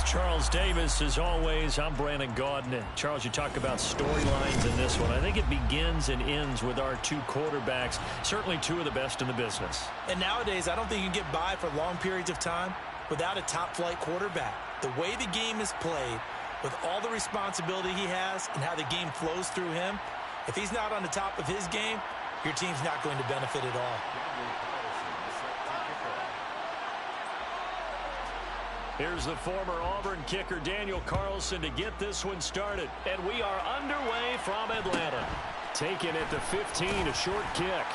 Charles Davis, as always. I'm Brandon Gaudin. Charles, you talk about storylines in this one. I think it begins and ends with our two quarterbacks, certainly two of the best in the business. And nowadays, I don't think you can get by for long periods of time without a top-flight quarterback. The way the game is played, with all the responsibility he has and how the game flows through him, if he's not on the top of his game, your team's not going to benefit at all. Here's the former Auburn kicker, Daniel Carlson, to get this one started. And we are underway from Atlanta. Taking it to 15, a short kick.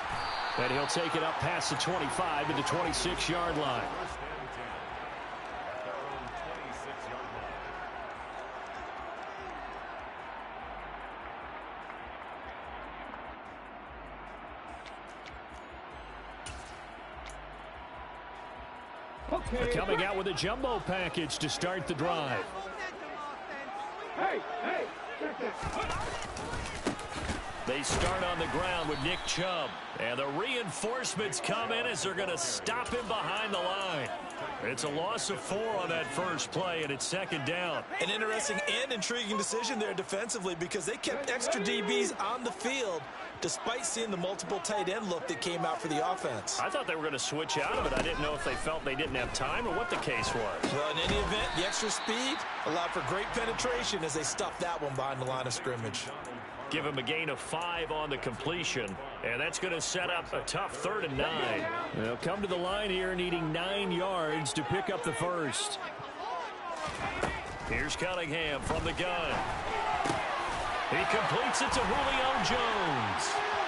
And he'll take it up past the 25 to the 26-yard line. Coming out with a jumbo package to start the drive. They start on the ground with Nick Chubb. And the reinforcements come in as they're going to stop him behind the line. It's a loss of 4 on that first play, and it's second down. An interesting and intriguing decision there defensively because they kept extra DBs on the field despite seeing the multiple tight end look that came out for the offense. I thought they were going to switch out of it. I didn't know if they felt they didn't have time or what the case was. Well, in any event, the extra speed allowed for great penetration as they stuffed that one behind the line of scrimmage. Give him a gain of 5 on the completion, and that's going to set up a tough 3rd and 9. They'll come to the line here needing 9 yards to pick up the first. Here's Cunningham from the gun. He completes it to Julio Jones.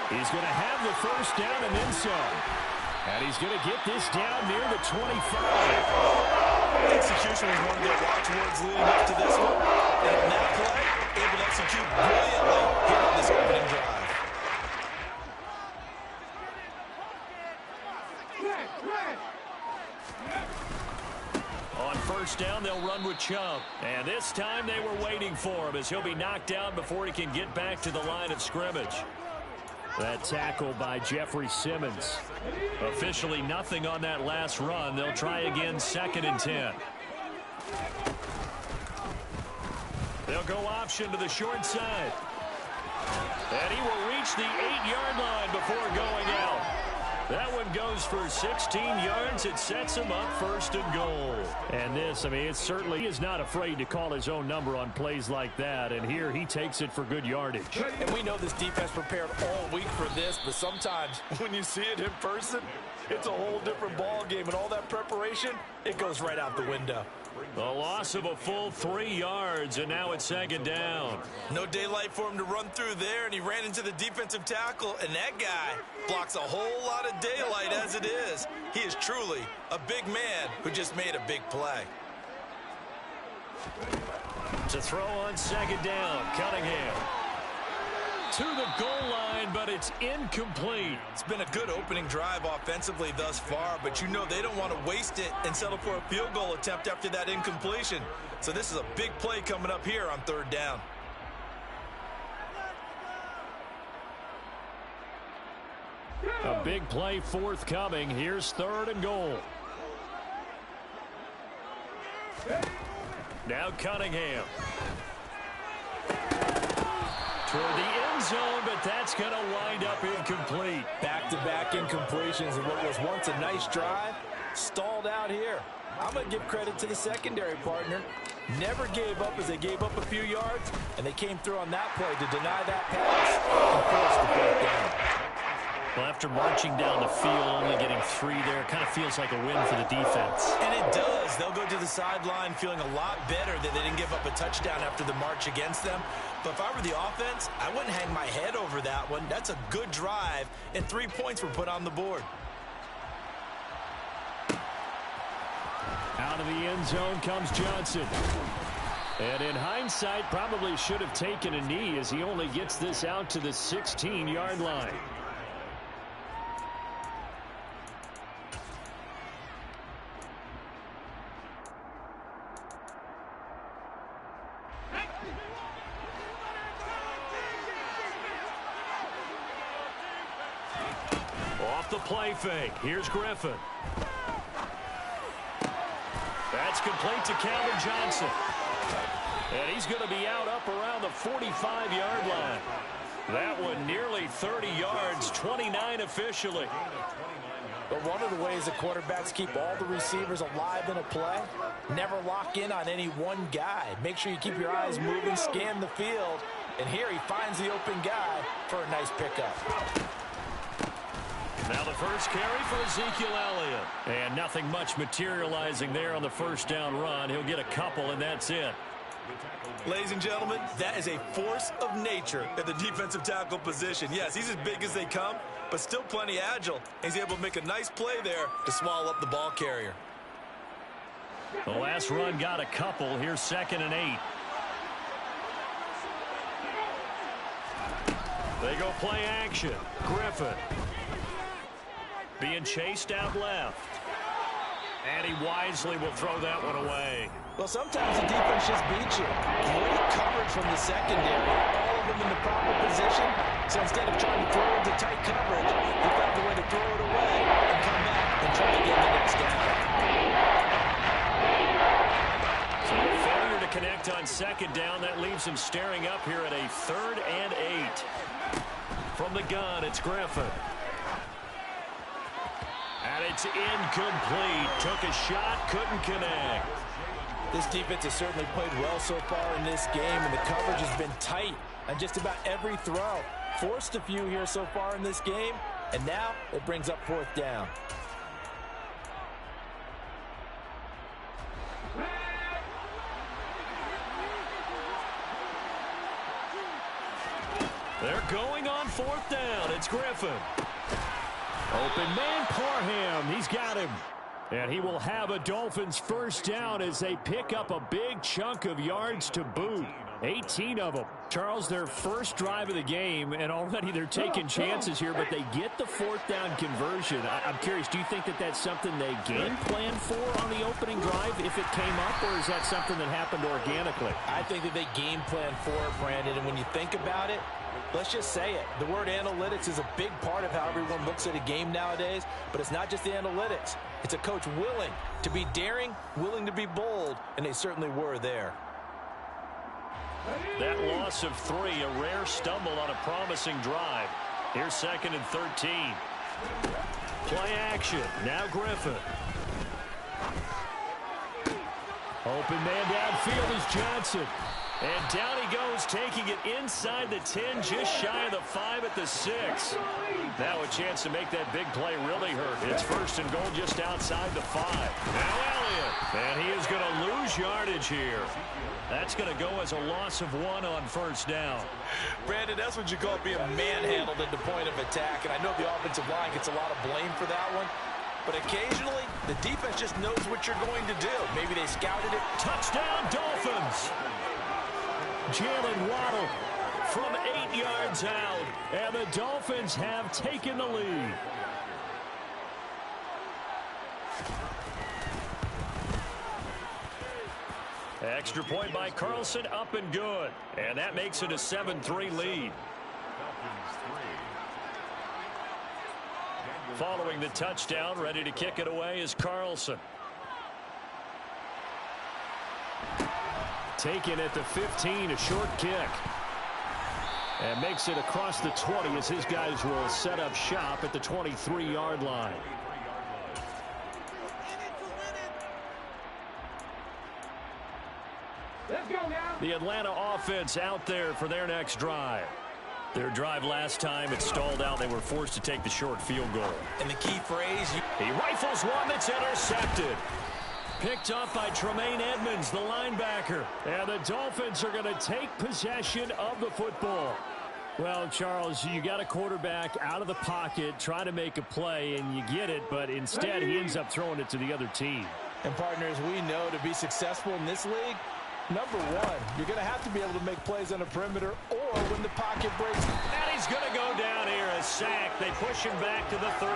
He's going to have the first down and then some. And he's going to get this down near the 25. Execution was one of their watchwords leading up to this one. And in that play, able to execute brilliantly here on this opening drive. On first down, they'll run with Chubb. And this time they were waiting for him as he'll be knocked down before he can get back to the line of scrimmage. That tackle by Jeffrey Simmons. Officially nothing on that last run. They'll try again, 2nd and 10. They'll go option to the short side. And he will reach the 8-yard line before going out. That one goes for 16 yards. It sets him up 1st and goal. And this, I mean, it certainly is not afraid to call his own number on plays like that. And here he takes it for good yardage. And we know this defense prepared all week for this, but sometimes when you see it in person, it's a whole different ball game. And all that preparation, it goes right out the window. A loss of a full 3 yards, and now it's 2nd down. No daylight for him to run through there, and he ran into the defensive tackle, and that guy blocks a whole lot of daylight as it is. He is truly a big man who just made a big play. To throw on 2nd down, Cunningham. To the goal line, but it's incomplete. It's been a good opening drive offensively thus far, but you know they don't want to waste it and settle for a field goal attempt after that incompletion. So this is a big play coming up here on 3rd down. A big play forthcoming. Here's 3rd and goal. Now Cunningham. Toward the end zone, but that's going to wind up incomplete. Back-to-back incompletions and what was once a nice drive stalled out here. I'm going to give credit to the secondary partner. Never gave up as they gave up a few yards, and they came through on that play to deny that pass and force the 4th down. Well, after marching down the field, only getting 3 there, it kind of feels like a win for the defense. And it does. They'll go to the sideline feeling a lot better that they didn't give up a touchdown after the march against them. But if I were the offense, I wouldn't hang my head over that one. That's a good drive, and 3 points were put on the board. Out of the end zone comes Johnson. And in hindsight, probably should have taken a knee as he only gets this out to the 16-yard line. Off the play fake. Here's Griffin. That's complete to Calvin Johnson. And he's going to be out up around the 45-yard line. That one nearly 30 yards, 29 officially. But one of the ways the quarterbacks keep all the receivers alive in a play, never lock in on any one guy. Make sure you keep your eyes moving, scan the field. And here he finds the open guy for a nice pickup. Now the first carry for Ezekiel Elliott. And nothing much materializing there on the first down run. He'll get a couple, and that's it. Ladies and gentlemen, that is a force of nature at the defensive tackle position. Yes, he's as big as they come, but still plenty agile. He's able to make a nice play there to swallow up the ball carrier. The last run got a couple. Here's 2nd and 8. They go play action. Griffin being chased out left. And he wisely will throw that one away. Well, sometimes the defense just beats you. Great coverage from the secondary. All of them in the proper position. So instead of trying to throw into tight coverage, they found a way to throw it away and come back and try to get the next down. So a failure to connect on 2nd down. That leaves him staring up here at a 3rd and 8. From the gun, it's Griffin. And it's incomplete. Took a shot, couldn't connect. This defense has certainly played well so far in this game, and the coverage has been tight on just about every throw. Forced a few here so far in this game, and now it brings up 4th down. They're going on 4th down. It's Griffin. Open man, Parham. He's got him. And he will have a Dolphins first down as they pick up a big chunk of yards to boot. 18 of them. Charles, their first drive of the game, and already they're taking chances here, but they get the 4th down conversion. I'm curious, do you think that that's something they game plan for on the opening drive if it came up, or is that something that happened organically? I think that they game plan for it, Brandon, and when you think about it, let's just say it. The word analytics is a big part of how everyone looks at a game nowadays, but it's not just the analytics. It's a coach willing to be daring, willing to be bold, and they certainly were there. That loss of 3, a rare stumble on a promising drive. Here's 2nd and 13. Play action. Now Griffin. Open man downfield is Johnson. And down he goes, taking it inside the 10, just shy of the 5 at the 6. Now a chance to make that big play really hurt. It's 1st and goal just outside the 5. Now Elliott. And he is going to lose yardage here. That's going to go as a loss of 1 on 1st down. Brandon, that's what you call being manhandled at the point of attack. And I know the offensive line gets a lot of blame for that one. But occasionally, the defense just knows what you're going to do. Maybe they scouted it. Touchdown, Dolphins. Jalen Waddle from 8 yards out. And the Dolphins have taken the lead. Extra point by Carlson, up and good. And that makes it a 7-3 lead. Following the touchdown, ready to kick it away is Carlson. Taken at the 15, a short kick. And makes it across the 20 as his guys will set up shop at the 23-yard line. The Atlanta offense out there for their next drive. Their drive last time, it stalled out. They were forced to take the short field goal. And the key phrase, he rifles one that's intercepted. Picked up by Tremaine Edmonds, the linebacker. And the Dolphins are going to take possession of the football. Well, Charles, you got a quarterback out of the pocket trying to make a play, and you get it, but instead he ends up throwing it to the other team. And partners, we know to be successful in this league, number one, you're going to have to be able to make plays on the perimeter or when the pocket breaks. And he's going to go down here, a sack. They push him back to the 34.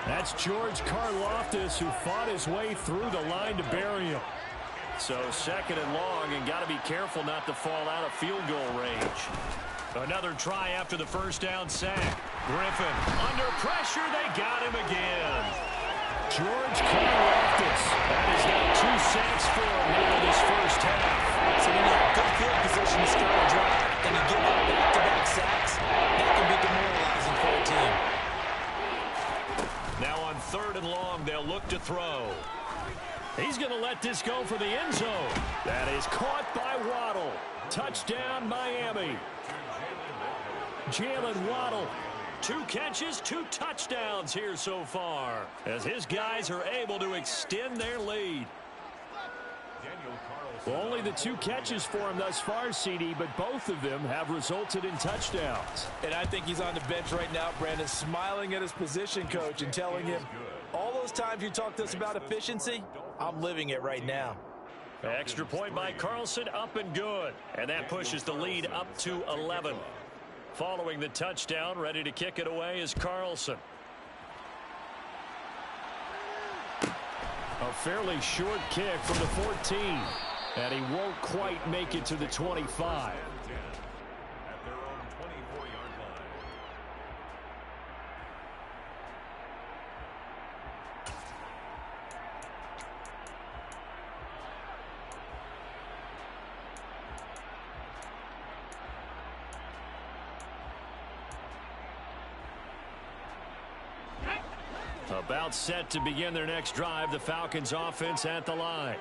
That's George Karlaftis, who fought his way through the line to bury him. So 2nd and long, and got to be careful not to fall out of field goal range. Another try after the first down sack. Griffin under pressure. They got him again. George Karlaftis. That is long. They'll look to throw. He's going to let this go for the end zone. That is caught by Waddle. Touchdown, Miami. Jalen Waddle. 2 catches, 2 touchdowns here so far, as his guys are able to extend their lead. Well, only the 2 catches for him thus far, CD, but both of them have resulted in touchdowns. And I think he's on the bench right now, Brandon, smiling at his position coach and telling him, all those times you talked to us about efficiency, I'm living it right now. Extra point by Carlson, up and good. And that pushes the lead up to 11. Following the touchdown, ready to kick it away is Carlson. A fairly short kick from the 14. And he won't quite make it to the 25. About set to begin their next drive, the Falcons offense at the line.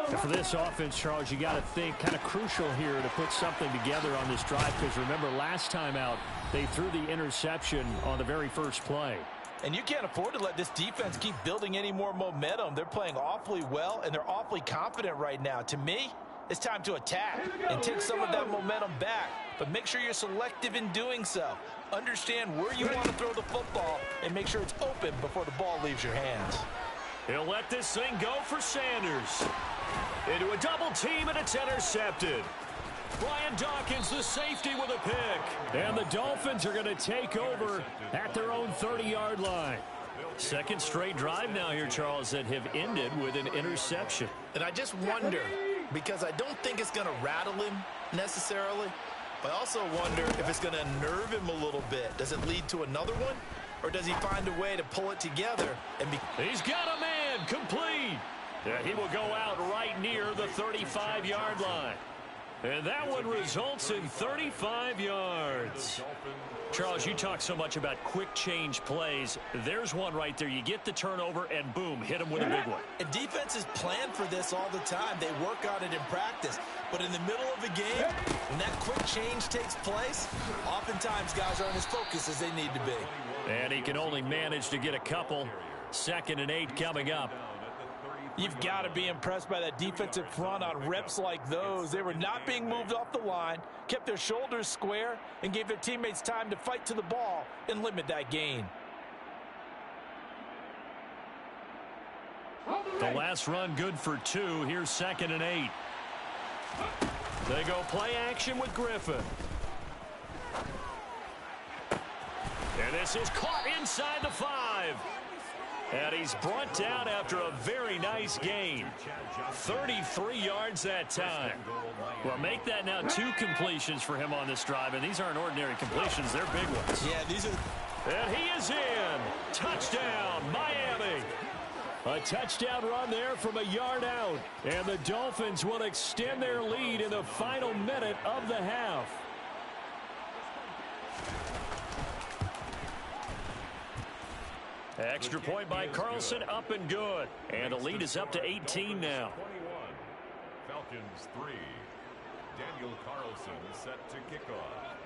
And for this offense, Charles, you got to think kind of crucial here to put something together on this drive, because remember last time out they threw the interception on the very first play. And you can't afford to let this defense keep building any more momentum. They're playing awfully well, and they're awfully confident right now. To me, it's time to attack and take some of that momentum back, but make sure you're selective in doing so. Understand where you want to throw the football and make sure it's open before the ball leaves your hands. He'll let this thing go for Sanders. Into a double team, and it's intercepted. Brian Dawkins, the safety, with a pick. And the Dolphins are going to take over at their own 30-yard line. Second straight drive now here, Charles, that have ended with an interception. And I just wonder, because I don't think it's going to rattle him necessarily, but I also wonder if it's going to unnerve him a little bit. Does it lead to another one? Or does he find a way to pull it together and be... He's got a man, complete. Yeah, he will go out right near the 35-yard line. And that one results in 35 yards. Charles, you talk so much about quick change plays. There's one right there. You get the turnover, and boom, hit him with a big one. And defenses plan for this all the time. They work on it in practice. But in the middle of the game, when that quick change takes place, oftentimes guys aren't as focused as they need to be. And he can only manage to get a couple. 2nd and 8 coming up. You've got to be impressed by that defensive front on reps like those. They were not being moved off the line, kept their shoulders square, and gave their teammates time to fight to the ball and limit that gain. The last run good for 2. Here's 2nd and 8. They go play action with Griffin. And this is caught inside the 5. And he's brought down after a very nice gain. 33 yards that time. Well, make that now 2 completions for him on this drive, and these aren't ordinary completions. They're big ones. Yeah, these are... And he is in. Touchdown, Miami. A touchdown run there from a yard out. And the Dolphins will extend their lead in the final minute of the half. Extra point by Carlson, up and good. And the lead is up to 18 now. 21. Falcons 3. Daniel Carlson set to kick off.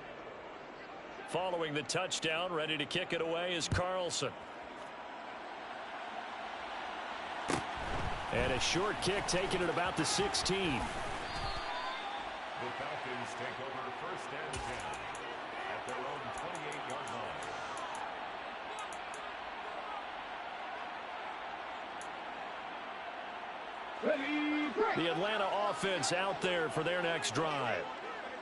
Following the touchdown, ready to kick it away is Carlson. And a short kick taken at about the 16. The Falcons take over 1st and 10 at their own 28-yard line. The Atlanta offense out there for their next drive.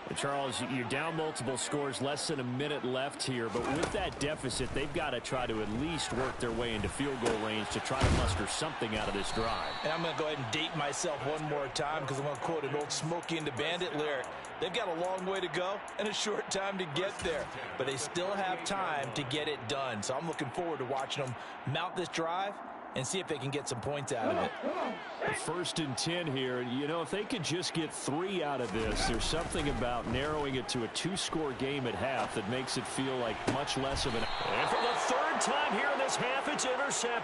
And Charles, you're down multiple scores, less than a minute left here, but with that deficit, they've got to try to at least work their way into field goal range to try to muster something out of this drive. And I'm going to go ahead and date myself one more time because I'm going to quote an old Smokey and the Bandit lyric. They've got a long way to go and a short time to get there, but they still have time to get it done. So I'm looking forward to watching them mount this drive and see if they can get some points out of it. 1st and 10 here. You know, if they could just get 3 out of this, there's something about narrowing it to a 2-score game at half that makes it feel like much less of an... And for the 3rd time here in this half, it's intercepted.